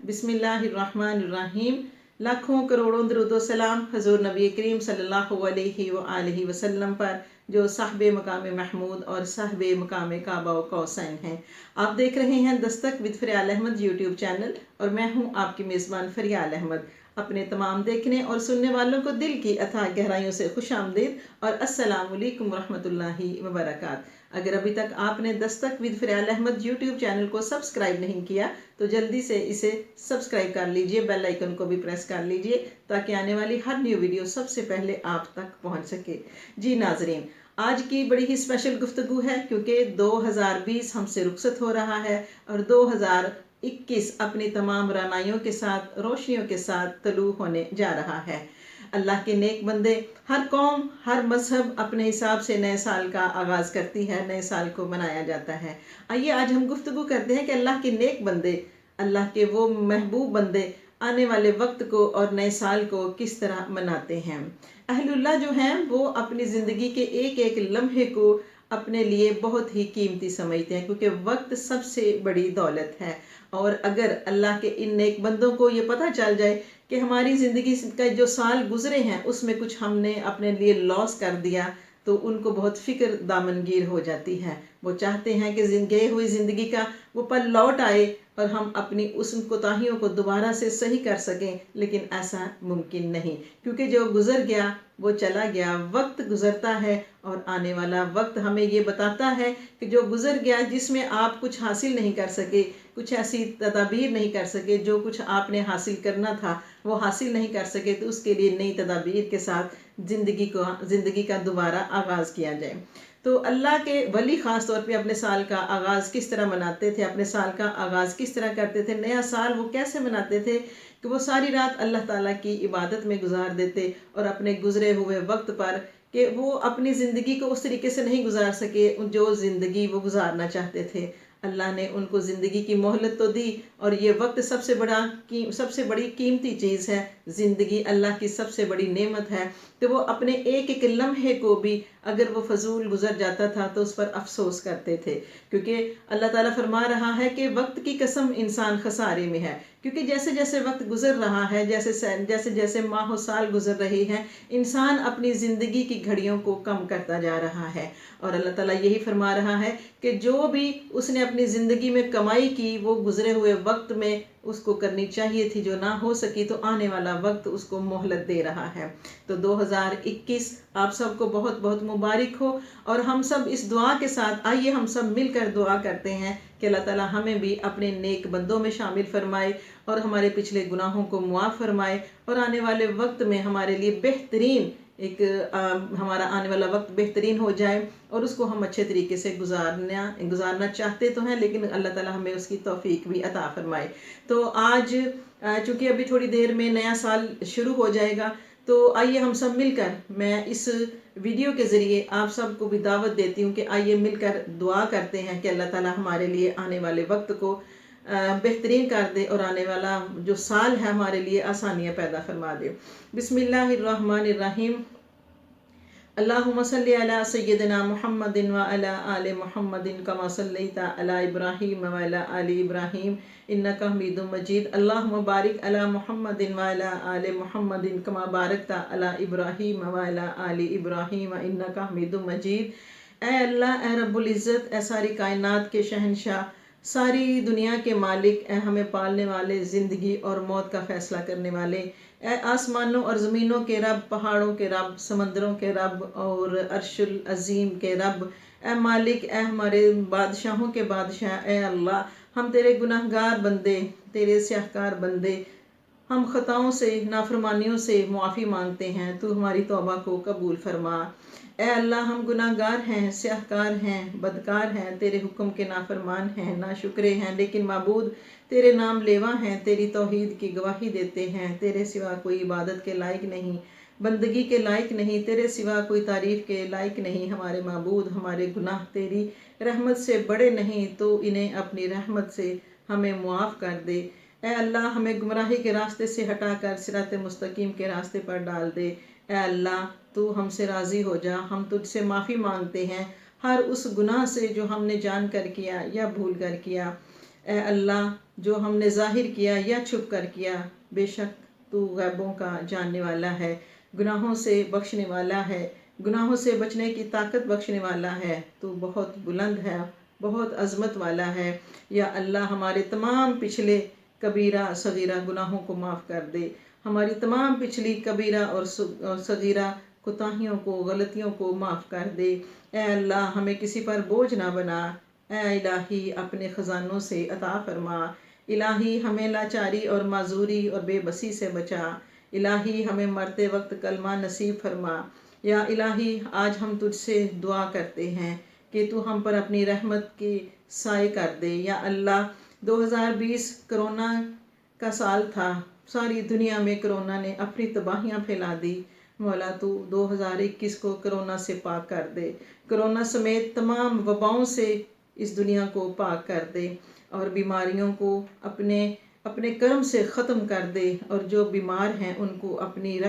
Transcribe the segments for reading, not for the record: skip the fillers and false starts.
बिस्मिल्लाहिर्रहमानिर्रहीम। लाखों करोड़ों दरूद सलाम हजूर नबी करीम सल्लल्लाहु अलैहि वसल्लम पर, जो साहबे मकाम महमूद और साहबे मकाम काबा व कौसैन हैं। आप देख रहे हैं Dastak with फ़रियाल Ahmad YouTube channel और मैं हूं आपकी मेज़बान फ़रियाल अहमद। अपने तमाम देखने और सुनने वालों को दिल की अथाह गहराइयों से खुश आमदीद और अस्सलामु अलैकुम रहमतुल्लाहि व बरकात। अगर अभी तक आपने Dastak with फ़रियाल Ahmad YouTube channel को सब्सक्राइब नहीं किया तो जल्दी से इसे सब्सक्राइब कर लीजिए, बेल आइकन को भी प्रेस कर लीजिए ताकि आने वाली हर न्यू वीडियो सबसे पहले आप तक पहुंच सके। जी नाजरीन, आज की बड़ी ही स्पेशल गुफ्तगू है क्योंकि 2020 हमसे रुखसत हो रहा है और 2021 अपनी तमाम रानाइयों के साथ, रोशनियों के साथ तलू होने जा रहा है। अल्लाह के नेक बंदे, हर कौम, हर मजहब अपने हिसाब से नए साल का आगाज़ करती है, नए साल को मनाया जाता है। आइए आज हम गुफ्तगू करते हैं कि अल्लाह के नेक बंदे, अल्लाह के वो महबूब बंदे आने वाले वक्त को और नए साल को किस तरह मनाते हैं। अहलुल्लाह जो हैं वो अपनी ज़िंदगी के एक एक लम्हे को अपने लिए बहुत ही कीमती समझते हैं क्योंकि वक्त सबसे बड़ी दौलत है। और अगर अल्लाह के इन नेक बंदों को ये पता चल जाए कि हमारी ज़िंदगी का जो साल गुजरे हैं उसमें कुछ हमने अपने लिए लॉस कर दिया तो उनको बहुत फिक्र दामनगीर हो जाती है। वो चाहते हैं कि गई हुई ज़िंदगी का वो पल लौट आए और हम अपनी उस कोताहियों को दोबारा से सही कर सकें, लेकिन ऐसा मुमकिन नहीं क्योंकि जो गुजर गया वो चला गया। वक्त गुजरता है और आने वाला वक्त हमें ये बताता है कि जो गुजर गया, जिसमें आप कुछ हासिल नहीं कर सके, कुछ ऐसी तदाबीर नहीं कर सके, जो कुछ आपने हासिल करना था वो हासिल नहीं कर सके, तो उसके लिए नई तदाबीर के साथ ज़िंदगी का दोबारा आगाज़ किया जाए। तो अल्लाह के वली ख़ास तौर पे अपने साल का आगाज़ किस तरह मनाते थे, अपने साल का आगाज़ किस तरह करते थे, नया साल वो कैसे मनाते थे कि वो सारी रात अल्लाह ताला की इबादत में गुजार देते और अपने गुजरे हुए वक्त पर कि वो अपनी ज़िंदगी को उस तरीके से नहीं गुजार सके जो ज़िंदगी वो गुजारना चाहते थे। अल्लाह ने उनको ज़िंदगी की मोहलत तो दी और ये वक्त सबसे बड़ी कीमती चीज़ है। ज़िंदगी अल्लाह की सबसे बड़ी नेमत है। तो वो अपने एक एक लम्हे को भी अगर वो फजूल गुजर जाता था तो उस पर अफसोस करते थे क्योंकि अल्लाह ताला फरमा रहा है कि वक्त की कसम इंसान खसारे में है। क्योंकि जैसे जैसे वक्त गुजर रहा है, जैसे जैसे माह साल गुजर रहे हैं, इंसान अपनी ज़िंदगी की घड़ियों को कम करता जा रहा है। और अल्लाह ताला यही फरमा रहा है कि जो भी उसने अपनी ज़िंदगी में कमाई की वो गुजरे हुए वक्त में उसको करनी चाहिए थी, जो ना हो सकी तो आने वाला वक्त उसको मोहलत दे रहा है। तो 2021 आप सबको बहुत बहुत मुबारक हो और हम सब इस दुआ के साथ आइए हम सब मिलकर दुआ करते हैं कि अल्लाह ताला हमें भी अपने नेक बंदों में शामिल फरमाए और हमारे पिछले गुनाहों को मुआफ़ फरमाए और आने वाले वक्त में हमारे लिए बेहतरीन हमारा आने वाला वक्त बेहतरीन हो जाए और उसको हम अच्छे तरीके से गुजारना चाहते तो हैं, लेकिन अल्लाह ताला हमें उसकी तौफीक भी अता फरमाए। तो आज चूँकि अभी थोड़ी देर में नया साल शुरू हो जाएगा तो आइए हम सब मिलकर, मैं इस वीडियो के ज़रिए आप सबको भी दावत देती हूँ कि आइए मिलकर दुआ करते हैं कि अल्लाह ताला हमारे लिए आने वाले वक्त को बेहतरीन कर दे और आने वाला जो साल है हमारे लिए आसानियाँ पैदा फरमा दे। बिस्मिल्लाहिर्रहमानिर्रहीम। अल्लाहुम्मा सल्लि अला सय्यिदिना मुहम्मदिन व अला आलि मुहम्मदिन कमा सल्लैता अला इब्राहीम व अला आलि इब्राहीम इन्नका हमीदुम मजीद। अल्लाहुम्मा बारिक अला मुहम्मदिन व अला आलि मुहम्मदिन कमा बारकता अला इब्राहीम व अला आलि इब्राहीम इन्नका हमीदुम मजीद। ऐ अल्लाह, ऐ रब्बुल इज़्ज़त, ऐ सारी कायनात के शहंशाह, सारी दुनिया के मालिक, ऐ हमें पालने वाले, ज़िंदगी और मौत का फ़ैसला करने वाले, ऐ आसमानों और ज़मीनों के रब, पहाड़ों के रब, समंदरों के रब और अर्शुल अज़ीम के रब, ऐ मालिक, ऐ हमारे बादशाहों के बादशाह, ऐ अल्लाह, हम तेरे गुनाहगार बंदे, तेरे स्याहकार बंदे, हम ख़ताओं से, नाफरमानियों से मुआफ़ी मांगते हैं, तू हमारी तौबा को कबूल फरमा। ए अल्लाह, हम गुनाहगार हैं, स्याहकार हैं, बदकार हैं, तेरे हुक्म के नाफरमान हैं, नाशुक्रे हैं, लेकिन माबूद तेरे नाम लेवा हैं, तेरी तौहीद की गवाही देते हैं। तेरे सिवा कोई इबादत के लायक नहीं, बंदगी के लायक नहीं, तेरे सिवा कोई तारीफ़ के लायक नहीं। हमारे माबूद, हमारे गुनाह तेरी रहमत से बड़े नहीं, तो इन्हें अपनी रहमत से हमें मुआफ़ कर दे। ए अल्लाह, हमें गुमराही के रास्ते से हटाकर सिरात मुस्तकीम के रास्ते पर डाल दे। ए अल्लाह, तू हमसे राज़ी हो जा, हम तुझसे माफ़ी मांगते हैं हर उस गुनाह से जो हमने जान कर किया या भूल कर किया। اے اللہ جو ہم نے ظاہر کیا یا چھپ کر کیا، بے شک تو غیبوں کا جاننے والا ہے، گناہوں سے بخشنے والا ہے، گناہوں سے بچنے کی طاقت بخشنے والا ہے، تو بہت بلند ہے، بہت عظمت والا ہے۔ یا اللہ ہمارے تمام پچھلے کبیرہ صغیرہ گناہوں کو معاف کر دے، ہماری تمام پچھلی کبیرہ اور صغیرہ کوتاہیوں کو، غلطیوں کو معاف کر دے۔ اے اللہ ہمیں کسی پر بوجھ نہ بنا، اے الہی اپنے خزانوں سے عطا فرما، الہی ہمیں لاچاری اور معذوری اور بے بسی سے بچا، الہی ہمیں مرتے وقت کلمہ نصیب فرما۔ یا الہی آج ہم تجھ سے دعا کرتے ہیں کہ تو ہم پر اپنی رحمت کی سائے کر دے۔ یا اللہ 2020 کرونا کا سال تھا، ساری دنیا میں کرونا نے اپنی تباہیاں پھیلا دی، مولا تو 2021 کو کرونا سے پاک کر دے، کرونا سمیت تمام وباؤں سے اس دنیا کو پاک کر دے، اور بیماریوں کو اپنے کرم سے ختم کر دے، اور جو بیمار ہیں ان کو اپنی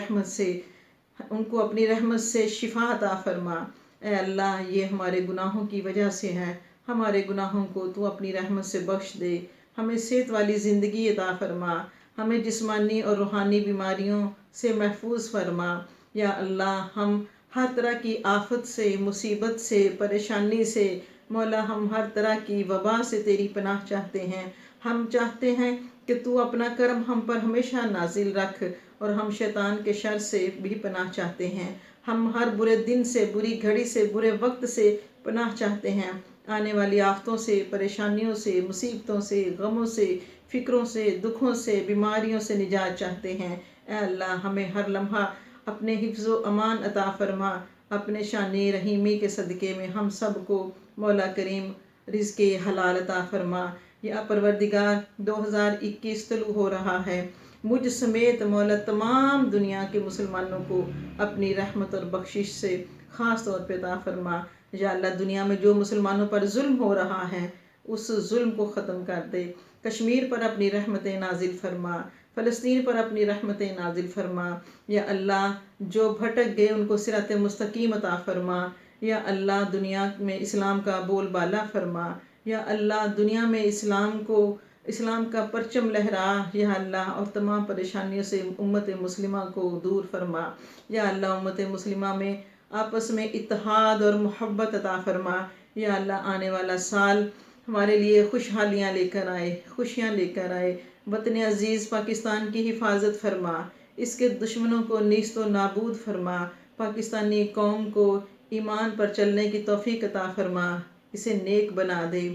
رحمت سے شفا عطا فرما۔ اے اللہ یہ ہمارے گناہوں کی وجہ سے ہے، ہمارے گناہوں کو تو اپنی رحمت سے بخش دے، ہمیں صحت والی زندگی عطا فرما، ہمیں جسمانی اور روحانی بیماریوں سے محفوظ فرما۔ یا اللہ ہم ہر طرح کی آفت سے، مصیبت سے، پریشانی سے، مولا ہم ہر طرح کی وبا سے تیری پناہ چاہتے ہیں۔ ہم چاہتے ہیں کہ تو اپنا کرم ہم پر ہمیشہ نازل رکھ، اور ہم شیطان کے شر سے بھی پناہ چاہتے ہیں۔ ہم ہر برے دن سے، بری گھڑی سے، برے وقت سے پناہ چاہتے ہیں، آنے والی آفتوں سے، پریشانیوں سے، مصیبتوں سے، غموں سے، فکروں سے، دکھوں سے، بیماریوں سے نجات چاہتے ہیں۔ اے اللہ ہمیں ہر لمحہ اپنے حفظ و امان عطا فرما، اپنے شان رحیمی کے صدقے میں ہم سب کو مولا کریم رزق حلال عطا فرما۔ یا پروردگار 2021 طلوع ہو رہا ہے، مجھ سمیت مولا تمام دنیا کے مسلمانوں کو اپنی رحمت اور بخشش سے خاص طور پہ عطا فرما۔ یا اللہ دنیا میں جو مسلمانوں پر ظلم ہو رہا ہے اس ظلم کو ختم کر دے، کشمیر پر اپنی رحمتیں نازل فرما، فلسطین پر اپنی رحمتیں نازل فرما۔ یا اللہ جو بھٹک گئے ان کو صراط مستقیم عطا فرما۔ یا اللہ دنیا میں اسلام کا بول بالا فرما۔ یا اللہ دنیا میں اسلام کا پرچم لہرا، یا اللہ اور تمام پریشانیوں سے امت مسلمہ کو دور فرما۔ یا اللہ امت مسلمہ میں آپس میں اتحاد اور محبت عطا فرما۔ یا اللہ آنے والا سال ہمارے لیے خوشحالیاں لے کر آئے، خوشیاں لے کر آئے، وطن عزیز پاکستان کی حفاظت فرما، اس کے دشمنوں کو نیست و نابود فرما، پاکستانی قوم کو ایمان پر چلنے کی توفیق عطا فرما، اسے نیک بنا دے،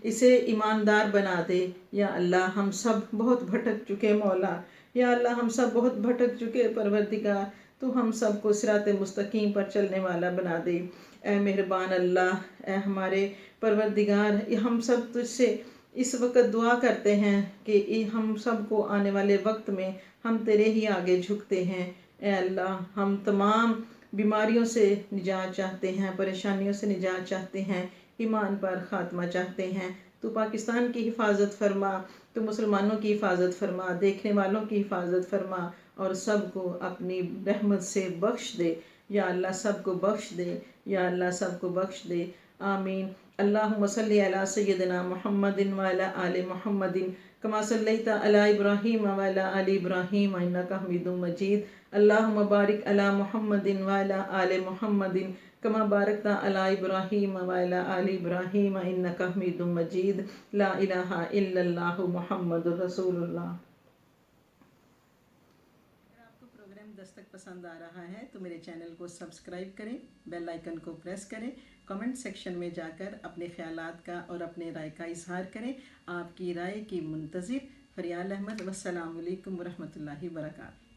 اسے ایماندار بنا دے۔ یا اللہ ہم سب بہت بھٹک چکے مولا، یا اللہ ہم سب بہت بھٹک چکے پروردگار، تو ہم سب کو صراط مستقیم پر چلنے والا بنا دے۔ اے مہربان اللہ، اے ہمارے پروردگار، ہم سب تجھ سے اس وقت دعا کرتے ہیں کہ ہم سب کو آنے والے وقت میں ہم تیرے ہی آگے جھکتے ہیں۔ اے اللہ ہم تمام بیماریوں سے نجات چاہتے ہیں، پریشانیوں سے نجات چاہتے ہیں، ایمان پر خاتمہ چاہتے ہیں۔ تو پاکستان کی حفاظت فرما، تو مسلمانوں کی حفاظت فرما، دیکھنے والوں کی حفاظت فرما، اور سب کو اپنی رحمت سے بخش دے۔ یا اللہ سب کو بخش دے، یا اللہ سب کو بخش دے، آمین۔ اللہم صلی علی سیدنا محمد وعلی آل محمد کما صلیت علی ابراہیم وعلی آل ابراہیم انک حمید مجید۔ اللہم بارک علی محمد وعلی آل محمد کما بارکت علی ابراہیم وعلی آل ابراہیم انک حمید مجید۔ لا الہ الا اللہ محمد رسول اللہ۔ اگر آپ کو پروگرام دستک پسند آ رہا ہے تو میرے چینل کو سبسکرائب کریں، بیل آئیکن کو پریس کریں، کمنٹ سیکشن میں جا کر اپنے خیالات کا اور اپنے رائے کا اظہار کریں۔ آپ کی رائے کی منتظر فریال احمد۔ والسلام علیکم ورحمۃ اللہ وبرکاتہ۔